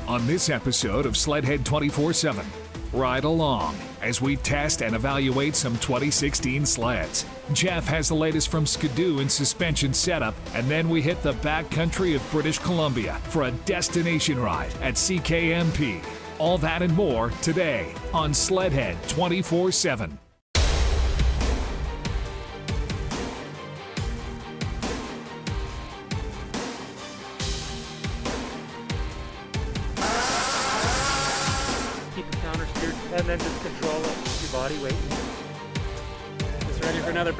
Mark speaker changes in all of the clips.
Speaker 1: On this episode of SLEDHEAD 24/7, ride along as we test and evaluate some 2016 sleds. Jeff has the latest from Skidoo in suspension setup, and then we hit the backcountry of British Columbia for a destination ride at CKMP. All that and more today on SLEDHEAD 24/7.
Speaker 2: Keep the counter steered and then just control your body weight. Just ready for another.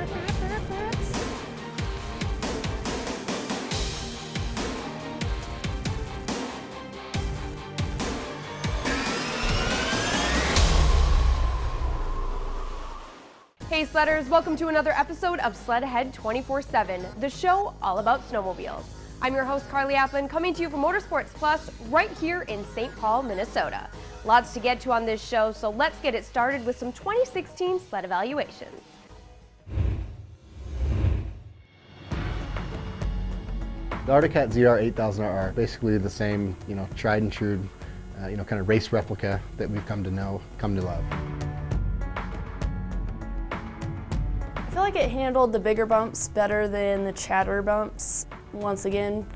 Speaker 3: Hey Sledders, welcome to another episode of SLEDHEAD 24/7, the show all about snowmobiles. I'm your host Carly Applin, coming to you from Motorsports Plus right here in St. Paul, Minnesota. Lots to get to on this show, so let's get it started with some 2016 sled evaluations.
Speaker 4: The Arctic Cat ZR 8000RR, basically the same, tried and true, kind of race replica that we've come to love.
Speaker 5: I feel like it handled the bigger bumps better than the chatter bumps. Once again,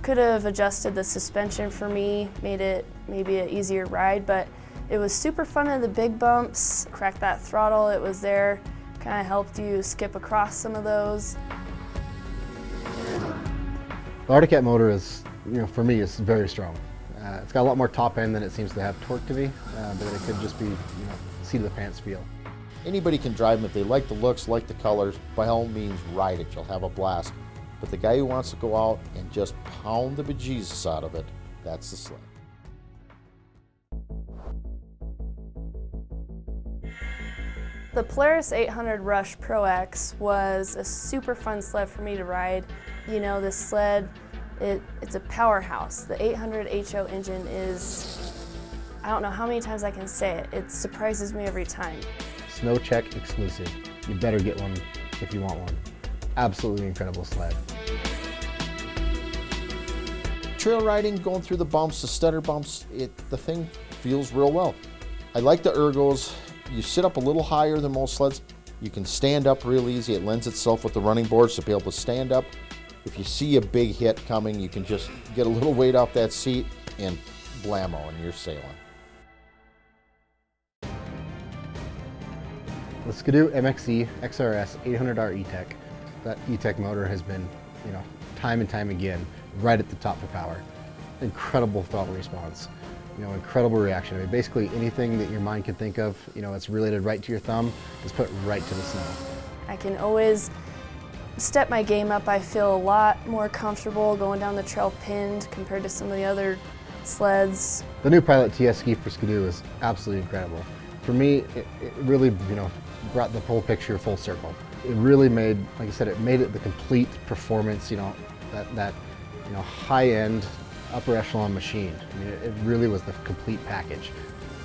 Speaker 5: could have adjusted the suspension for me, made it maybe an easier ride, but it was super fun in the big bumps. Cracked that throttle, it was there, kind of helped you skip across some of those.
Speaker 4: The Arctic Cat motor is, for me, is very strong. It's got a lot more top end than it seems to have torque to be, but it could just be, seat of the pants feel.
Speaker 6: Anybody can drive them if they like the looks, like the colors. By all means, ride it. You'll have a blast. But the guy who wants to go out and just pound the bejesus out of it, that's the sled.
Speaker 5: The Polaris 800 Rush Pro X was a super fun sled for me to ride. This sled, it's a powerhouse. The 800 HO engine is, I don't know how many times I can say it. It surprises me every time.
Speaker 4: Snow check exclusive. You better get one if you want one. Absolutely incredible sled.
Speaker 6: Trail riding, going through the bumps, the stutter bumps, the thing feels real well. I like the ergos. You sit up a little higher than most sleds. You can stand up real easy. It lends itself with the running boards to be able to stand up. If you see a big hit coming, you can just get a little weight off that seat and blammo, and you're sailing.
Speaker 4: The Skidoo MXE XRS 800R E-Tech. That E-Tech motor has been, time and time again, right at the top for power. Incredible throttle response, incredible reaction. I mean, basically anything that your mind can think of, it's related right to your thumb, is put right to the snow.
Speaker 5: I can always step my game up. I feel a lot more comfortable going down the trail pinned compared to some of the other sleds.
Speaker 4: The new Pilot TS ski for Skidoo is absolutely incredible. For me, it really, brought the whole picture full circle. It really made, like I said, it made it the complete performance, that high-end, upper echelon machine. I mean, it really was the complete package.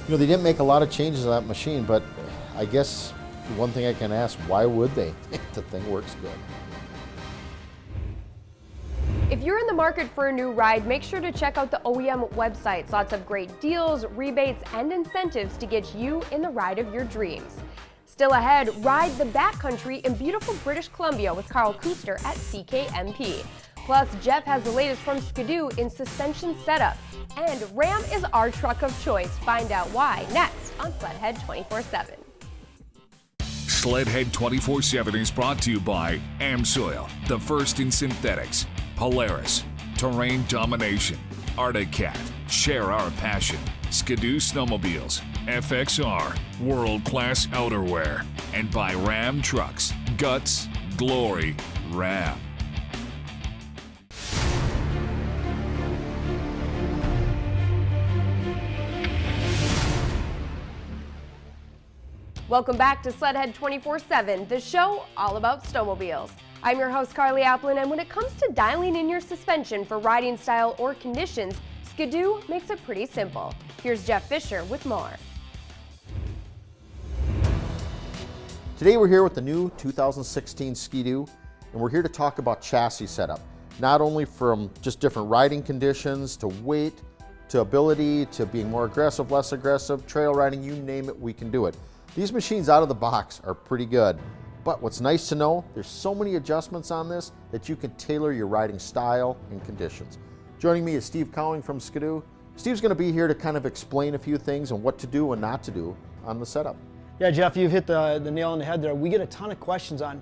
Speaker 6: They didn't make a lot of changes on that machine, but I guess one thing I can ask, why would they? The thing works good.
Speaker 3: If you're in the market for a new ride, make sure to check out the OEM websites. Lots of great deals, rebates, and incentives to get you in the ride of your dreams. Still ahead, ride the backcountry in beautiful British Columbia with Carl Kuster at CKMP. Plus, Jeff has the latest from Skidoo in suspension setup. And Ram is our truck of choice. Find out why next on SLEDHEAD 24/7.
Speaker 1: SLEDHEAD 24/7 is brought to you by Amsoil, the first in synthetics, Polaris, Terrain Domination, Arctic Cat, Share Our Passion, Skidoo Snowmobiles, FXR, World-Class Outerwear, and by Ram Trucks, Guts, Glory, Ram.
Speaker 3: Welcome back to SLEDHEAD 24/7, the show all about snowmobiles. I'm your host Carly Applin, and when it comes to dialing in your suspension for riding style or conditions, Skidoo makes it pretty simple. Here's Jeff Fisher with more.
Speaker 6: Today we're here with the new 2016 Skidoo, and we're here to talk about chassis setup. Not only from just different riding conditions to weight, to ability, to being more aggressive, less aggressive, trail riding, you name it, we can do it. These machines out of the box are pretty good. But what's nice to know, there's so many adjustments on this that you can tailor your riding style and conditions. Joining me is Steve Cowing from Skidoo. Steve's going to be here to kind of explain a few things and what to do and not to do on the setup.
Speaker 7: Yeah, Jeff, you've hit the nail on the head there. We get a ton of questions on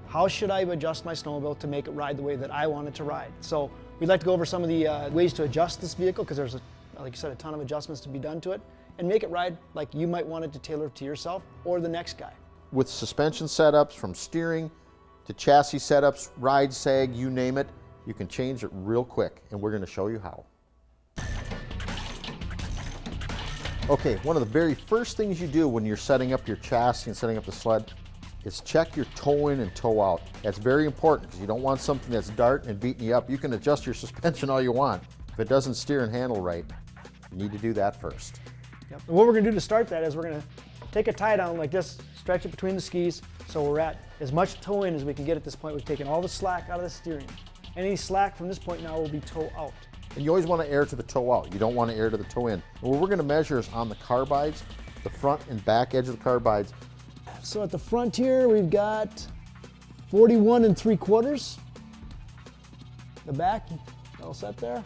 Speaker 7: how should I adjust my snowmobile to make it ride the way that I want it to ride. So we'd like to go over some of the ways to adjust this vehicle, because there's, like you said, a ton of adjustments to be done to it, and make it ride like you might want it to tailor to yourself or the next guy.
Speaker 6: With suspension setups, from steering to chassis setups, ride, sag, you name it, you can change it real quick, and we're going to show you how. Okay, one of the very first things you do when you're setting up your chassis and setting up the sled is check your toe in and toe out. That's very important, because you don't want something that's darting and beating you up. You can adjust your suspension all you want. If it doesn't steer and handle right, you need to do that first.
Speaker 7: Yep. And what we're going to do to start that is we're going to take a tie down like this, stretch it between the skis, so we're at as much toe in as we can get at this point. We've taken all the slack out of the steering. Any slack from this point now will be toe out.
Speaker 6: And you always want to air to the toe out. You don't want to air to the toe in. And what we're going to measure is on the carbides, the front and back edge of the carbides.
Speaker 7: So at the front here, we've got 41 3/4. The back, all set there.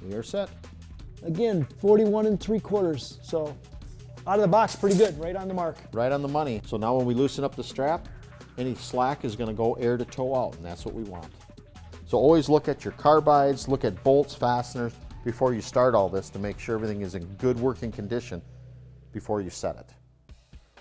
Speaker 6: You're set.
Speaker 7: Again, 41 3/4. So out of the box, pretty good, right on the mark.
Speaker 6: Right on the money. So now when we loosen up the strap, any slack is going to go air to toe out, and that's what we want. So always look at your carbides, look at bolts, fasteners before you start all this to make sure everything is in good working condition before you set it.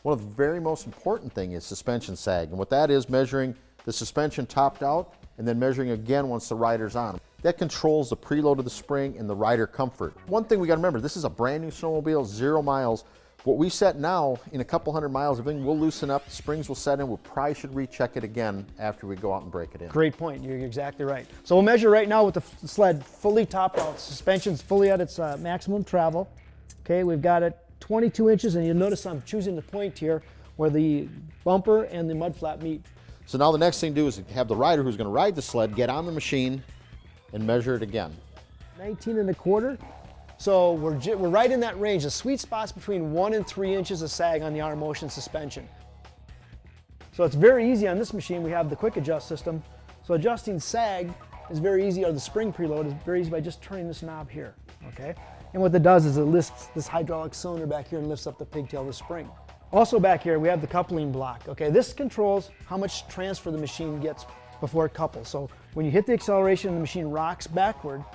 Speaker 6: One of the very most important thing is suspension sag, and what that is, measuring the suspension topped out and then measuring again once the rider's on. That controls the preload of the spring and the rider comfort. One thing we got to remember, this is a brand new snowmobile, 0 miles. What we set now, in a couple hundred miles, everything will loosen up, the springs will set in. We probably should recheck it again after we go out and break it in.
Speaker 7: Great point, you're exactly right. So we'll measure right now with the sled fully topped out, suspension's fully at its maximum travel. Okay, we've got it 22 inches, and you'll notice I'm choosing the point here where the bumper and the mud flap meet.
Speaker 6: So now the next thing to do is have the rider who's going to ride the sled get on the machine and measure it again.
Speaker 7: 19 1/4. So we're right in that range. The sweet spot's between 1 and 3 inches of sag on the R Motion suspension. So it's very easy on this machine. We have the quick adjust system. So adjusting sag is very easy, or the spring preload is very easy by just turning this knob here, okay? And what that does is it lifts this hydraulic cylinder back here and lifts up the pigtail of the spring. Also back here, we have the coupling block, okay? This controls how much transfer the machine gets before it couples. So when you hit the acceleration and the machine rocks backward,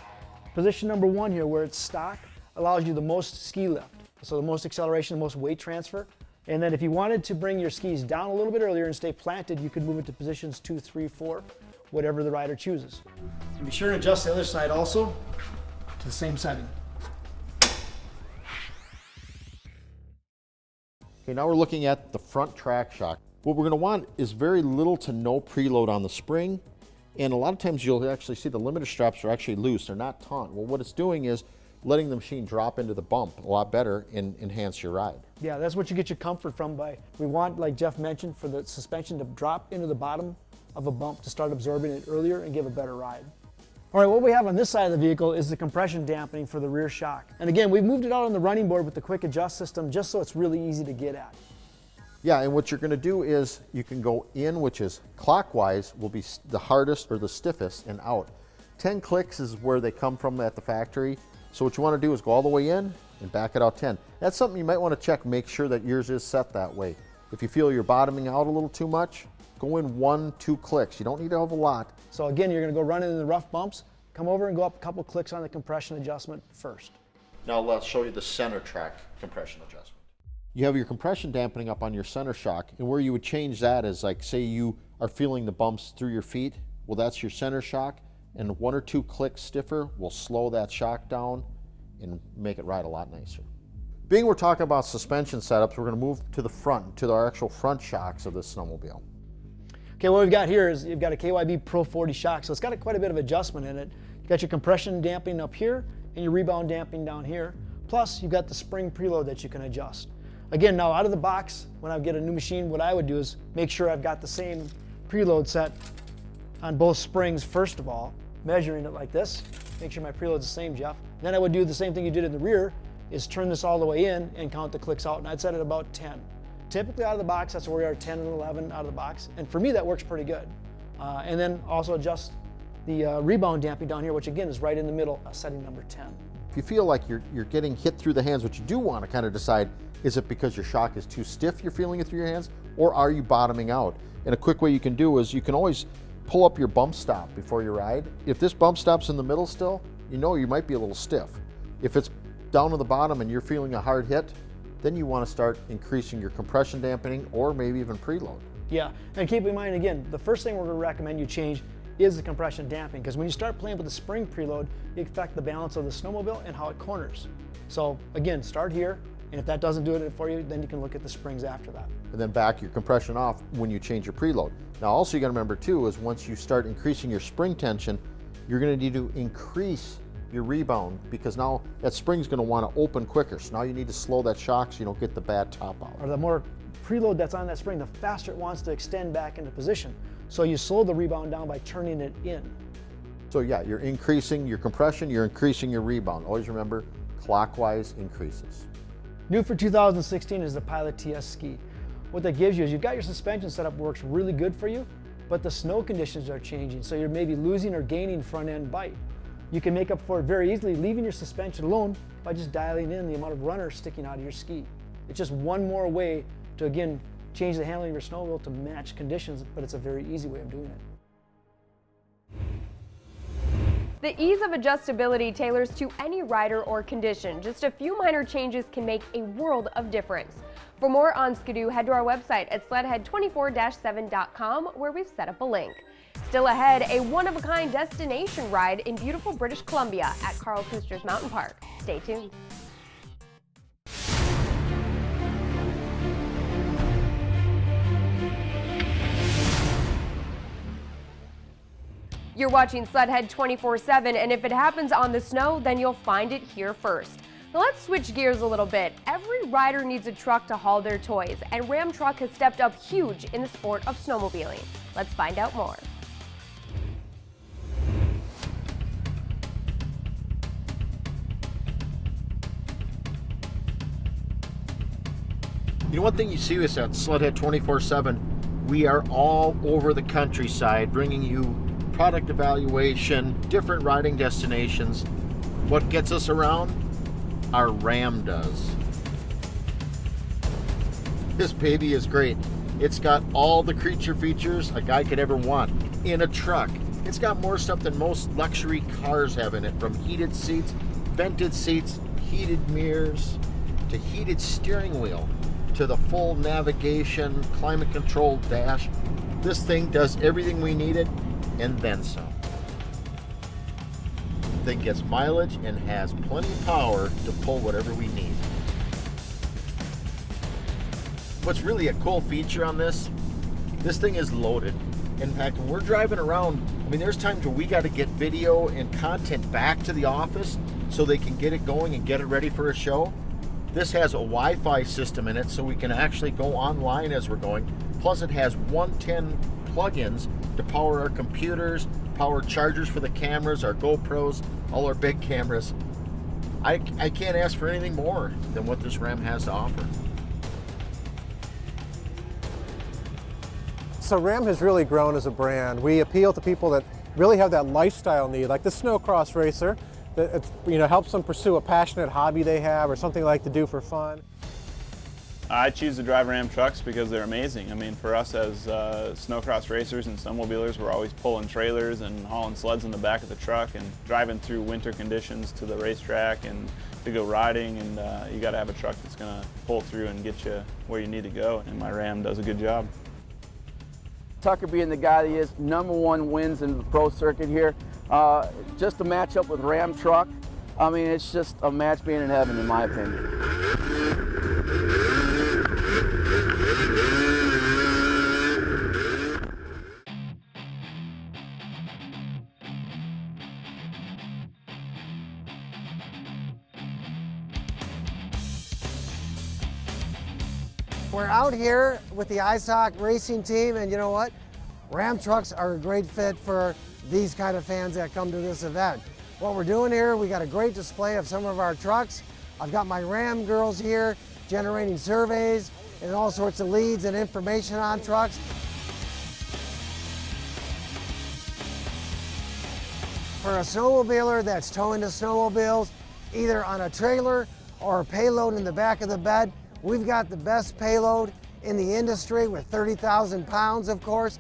Speaker 7: position number 1 here, where it's stock, allows you the most ski lift. So the most acceleration, the most weight transfer. And then if you wanted to bring your skis down a little bit earlier and stay planted, you could move it to positions 2, 3, 4, whatever the rider chooses. And be sure to adjust the other side also to the same setting.
Speaker 6: Okay, now we're looking at the front track shock. What we're going to want is very little to no preload on the spring. And a lot of times you'll actually see the limiter straps are actually loose. They're not taut. Well, what it's doing is letting the machine drop into the bump a lot better and enhance your ride.
Speaker 7: Yeah, that's what you get your comfort from. We want, like Jeff mentioned, for the suspension to drop into the bottom of a bump to start absorbing it earlier and give a better ride. All right, what we have on this side of the vehicle is the compression dampening for the rear shock. And again, we've moved it out on the running board with the quick adjust system just so it's really easy to get at.
Speaker 6: Yeah, and what you're going to do is you can go in, which is clockwise, will be the hardest or the stiffest, and out. 10 clicks is where they come from at the factory. So what you want to do is go all the way in and back it out 10. That's something you might want to check, make sure that yours is set that way. If you feel you're bottoming out a little too much, go in 1, 2 clicks. You don't need to have a lot.
Speaker 7: So again, you're going to go running in the rough bumps, come over and go up a couple clicks on the compression adjustment first.
Speaker 6: Now let's show you the center track compression adjustment. You have your compression dampening up on your center shock, and where you would change that is, like, say you are feeling the bumps through your feet, well, that's your center shock, and 1 or 2 clicks stiffer will slow that shock down and make it ride a lot nicer. Being we're talking about suspension setups, we're going to move to the front, to our actual front shocks of this snowmobile.
Speaker 7: Okay, what we've got here is you've got a KYB Pro 40 shock, so it's got quite a bit of adjustment in it. You've got your compression dampening up here and your rebound dampening down here, plus you've got the spring preload that you can adjust. Again, now out of the box, when I get a new machine, what I would do is make sure I've got the same preload set on both springs first of all, measuring it like this. make sure my preload's the same, Jeff. Then I would do the same thing you did in the rear, is turn this all the way in and count the clicks out, and I'd set it about 10. Typically out of the box, that's where we are, 10 and 11 out of the box, and for me that works pretty good. And then also adjust the rebound damping down here, which again is right in the middle, setting number 10.
Speaker 6: If you feel like you're getting hit through the hands, what you do want to kind of decide, is it because your shock is too stiff you're feeling it through your hands, or are you bottoming out? And a quick way you can do is you can always pull up your bump stop before you ride. If this bump stop's in the middle still, you know you might be a little stiff. If it's down to the bottom and you're feeling a hard hit, then you want to start increasing your compression dampening or maybe even preload.
Speaker 7: Yeah, and keep in mind again, the first thing we're going to recommend you change is the compression damping, because when you start playing with the spring preload, you affect the balance of the snowmobile and how it corners. So again, start here, and if that doesn't do it for you, then you can look at the springs after that.
Speaker 6: And then back your compression off when you change your preload. Now also you got to remember too is once you start increasing your spring tension, you're going to need to increase your rebound, because now that spring's going to want to open quicker. So now you need to slow that shock so you don't get the bad top out.
Speaker 7: Or the more preload that's on that spring, the faster it wants to extend back into position. So you slow the rebound down by turning it in.
Speaker 6: So yeah, you're increasing your compression, you're increasing your rebound. Always remember, clockwise increases.
Speaker 7: New for 2016 is the Pilot TS ski. What that gives you is you've got your suspension setup works really good for you, but the snow conditions are changing, so you're maybe losing or gaining front end bite. You can make up for it very easily leaving your suspension alone by just dialing in the amount of runner sticking out of your ski. It's just one more way to, again, change the handling of your snowmobile to match conditions, but it's a very easy way of doing it.
Speaker 3: The ease of adjustability tailors to any rider or condition. Just a few minor changes can make a world of difference. For more on Skidoo, head to our website at SLEDHEAD24-7.com, where we've set up a link. Still ahead, a one-of-a-kind destination ride in beautiful British Columbia at Carl Kuster's Mountain Park. Stay tuned. You're watching SLEDHEAD 24/7, and if it happens on the snow, then you'll find it here first. Now let's switch gears a little bit. Every rider needs a truck to haul their toys, and Ram Truck has stepped up huge in the sport of snowmobiling. Let's find out more.
Speaker 6: You know, one thing you see us at SLEDHEAD 24/7, we are all over the countryside bringing you product evaluation, different riding destinations. What gets us around? Our Ram does. This baby is great. It's got all the creature features a guy could ever want in a truck. It's got more stuff than most luxury cars have in it, from heated seats, vented seats, heated mirrors, to heated steering wheel, to the full navigation, climate controlled dash. This thing does everything we needed and then some. The thing gets mileage and has plenty of power to pull whatever we need. What's really a cool feature on this thing is loaded. In fact, when we're driving around, I mean, there's times where we got to get video and content back to the office so they can get it going and get it ready for a show. This has a Wi-Fi system in it, so we can actually go online as we're going. Plus it has 110 plugins to power our computers, power chargers for the cameras, our GoPros, all our big cameras. I can't ask for anything more than what this Ram has to offer.
Speaker 8: So Ram has really grown as a brand. We appeal to people that really have that lifestyle need, like the snowcross racer, that helps them pursue a passionate hobby they have or something they like to do for fun.
Speaker 9: I choose to drive Ram trucks because they're amazing. I mean, for us as snowcross racers and snowmobilers, we're always pulling trailers and hauling sleds in the back of the truck and driving through winter conditions to the racetrack and to go riding, and you got to have a truck that's going to pull through and get you where you need to go, and my Ram does a good job.
Speaker 10: Tucker being the guy that he is, #1 wins in the pro circuit here. Just a match up with Ram truck. I mean, it's just a match made in heaven, in my opinion.
Speaker 11: We're out here with the iSock racing team, and you know what? Ram trucks are a great fit for these kind of fans that come to this event. what we're doing here. We got a great display of some of our trucks. I've got my Ram girls here generating surveys and all sorts of leads and information on trucks. For a snowmobiler that's towing the snowmobiles, either on a trailer or a payload in the back of the bed, we've got the best payload in the industry with 30,000 pounds, of course.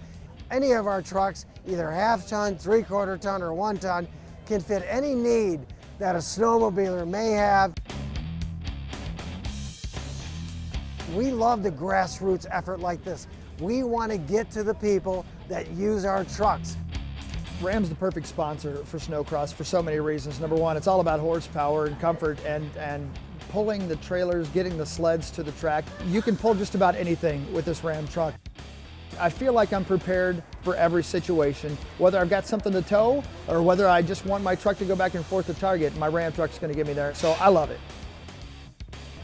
Speaker 11: Any of our trucks, either half-ton, three-quarter ton, or 1 ton, can fit any need that a snowmobiler may have. We love the grassroots effort like this. We want to get to the people that use our trucks.
Speaker 7: Ram's the perfect sponsor for snowcross for so many reasons. Number one, it's all about horsepower and comfort and pulling the trailers, getting the sleds to the track. You can pull just about anything with this Ram truck. I feel like I'm prepared for every situation, whether I've got something to tow or whether I just want my truck to go back and forth to Target. My Ram truck's going to get me there, so I love it.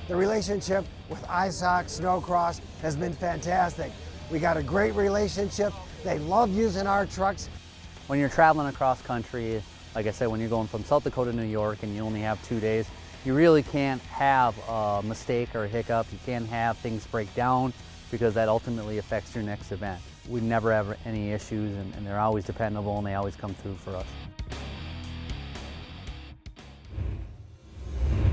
Speaker 11: The relationship with ISOC Snowcross has been fantastic. We got a great relationship. They love using our trucks.
Speaker 12: When you're traveling across country, like I said, when you're going from South Dakota to New York and you only have 2 days, you really can't have a mistake or a hiccup. You can't have things break down because that ultimately affects your next event. We never have any issues, and they're always dependable and they always come through for us.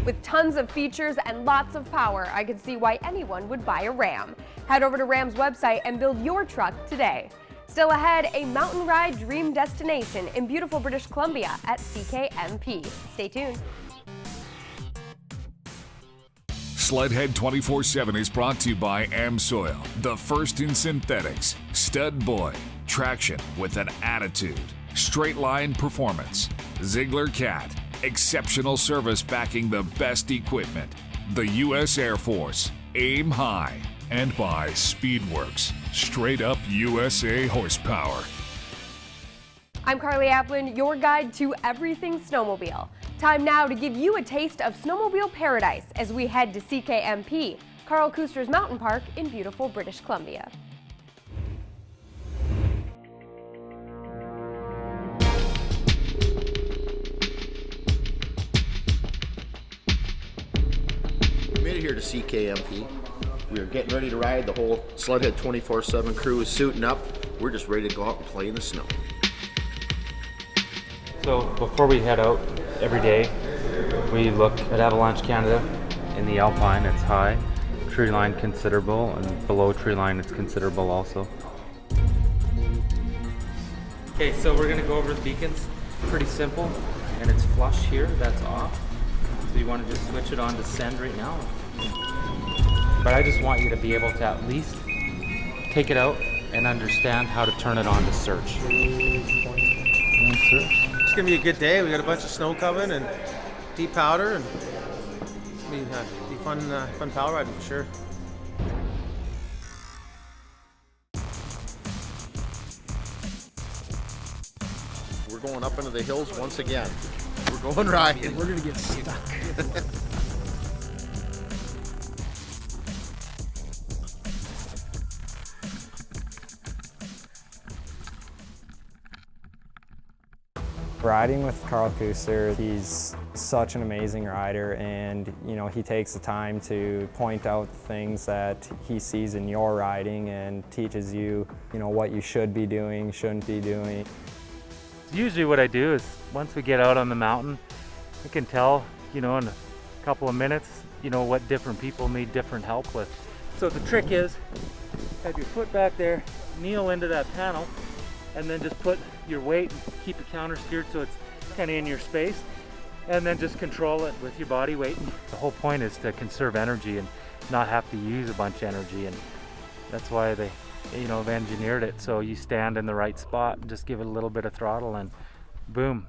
Speaker 3: With tons of features and lots of power, I can see why anyone would buy a Ram. Head over to Ram's website and build your truck today. Still ahead, a mountain ride dream destination in beautiful British Columbia at CKMP. Stay tuned.
Speaker 1: SLEDHEAD 24/7 is brought to you by AmSoil, the first in synthetics, Stud Boy, traction with an attitude, straight line performance, Ziegler Cat, exceptional service backing the best equipment, the U.S. Air Force, Aim High, and by Speedworks, straight up USA horsepower.
Speaker 3: I'm Carly Applin, your guide to everything snowmobile. Time now to give you a taste of snowmobile paradise as we head to CKMP, Carl Kuster's Mountain Park in beautiful British Columbia.
Speaker 6: We made it here to CKMP. We are getting ready to ride. The whole SLEDHEAD 24/7 crew is suiting up. We're just ready to go out and play in the snow.
Speaker 2: So before we head out every day, we look at Avalanche Canada. In the Alpine, it's high. Tree line considerable, and below tree line, it's considerable also. Okay, so we're gonna go over the beacons. Pretty simple, and it's flush here, that's off. So you wanna just switch it on to send right now. But I just want you to be able to at least take it out and understand how to turn it on to search.
Speaker 13: It's gonna be a good day. We got a bunch of snow coming and deep powder, and it's gonna be fun power riding for sure.
Speaker 6: We're going up into the hills once again. We're going riding.
Speaker 7: We're gonna get stuck.
Speaker 14: Riding with Carl Kuster, he's such an amazing rider, and he takes the time to point out things that he sees in your riding and teaches you, what you should be doing, shouldn't be doing.
Speaker 2: Usually what I do is once we get out on the mountain, I can tell, in a couple of minutes, what different people need different help with. So the trick is, have your foot back there, kneel into that panel, and then just put your weight and keep it counter steered so it's kind of in your space, and then just control it with your body weight. The whole point is to conserve energy and not have to use a bunch of energy, and that's why they have engineered it so you stand in the right spot and just give it a little bit of throttle and boom.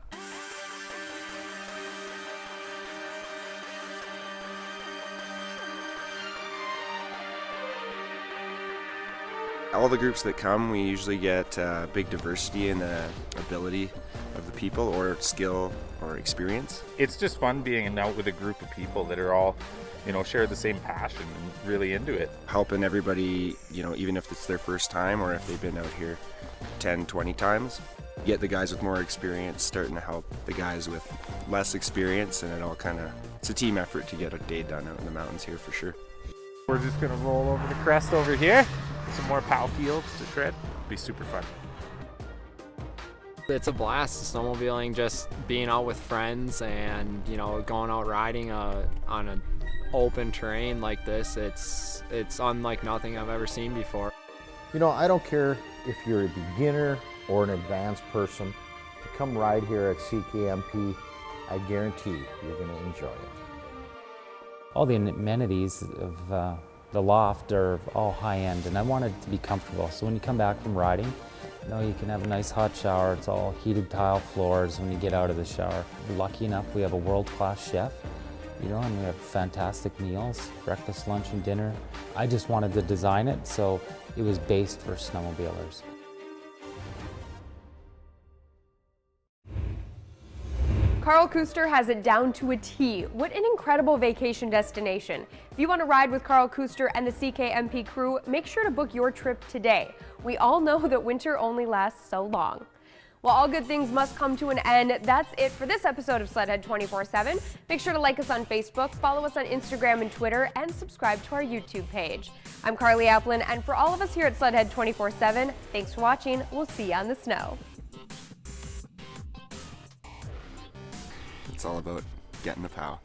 Speaker 15: All the groups that come, we usually get big diversity in the ability of the people, or skill or experience.
Speaker 16: It's just fun being out with a group of people that are all, share the same passion and really into it.
Speaker 15: Helping everybody, even if it's their first time or if they've been out here 10, 20 times. get the guys with more experience starting to help the guys with less experience, and it's a team effort to get a day done out in the mountains here for sure.
Speaker 16: We're just gonna roll over the crest over here. Some more POW fields to tread. Be super fun.
Speaker 17: It's a blast, snowmobiling, just being out with friends and, you know, going out riding on an open terrain like this. It's unlike nothing I've ever seen before.
Speaker 6: You know, I don't care if you're a beginner or an advanced person, to come ride here at CKMP, I guarantee you're going to enjoy it.
Speaker 18: All the amenities of the loft are all high-end, and I wanted it to be comfortable. So when you come back from riding, you know, you can have a nice hot shower. It's all heated tile floors when you get out of the shower. Lucky enough, we have a world-class chef, you know, and we have fantastic meals, breakfast, lunch, and dinner. I just wanted to design it so it was based for snowmobilers.
Speaker 3: Carl Kuster has it down to a T. What an incredible vacation destination. If you want to ride with Carl Kuster and the CKMP crew, make sure to book your trip today. We all know that winter only lasts so long. Well, all good things must come to an end. That's it for this episode of SLEDHEAD 24/7. Make sure to like us on Facebook, follow us on Instagram and Twitter, and subscribe to our YouTube page. I'm Carly Applin, and for all of us here at SLEDHEAD 24/7, thanks for watching. We'll see you on the snow.
Speaker 15: It's all about getting the POW.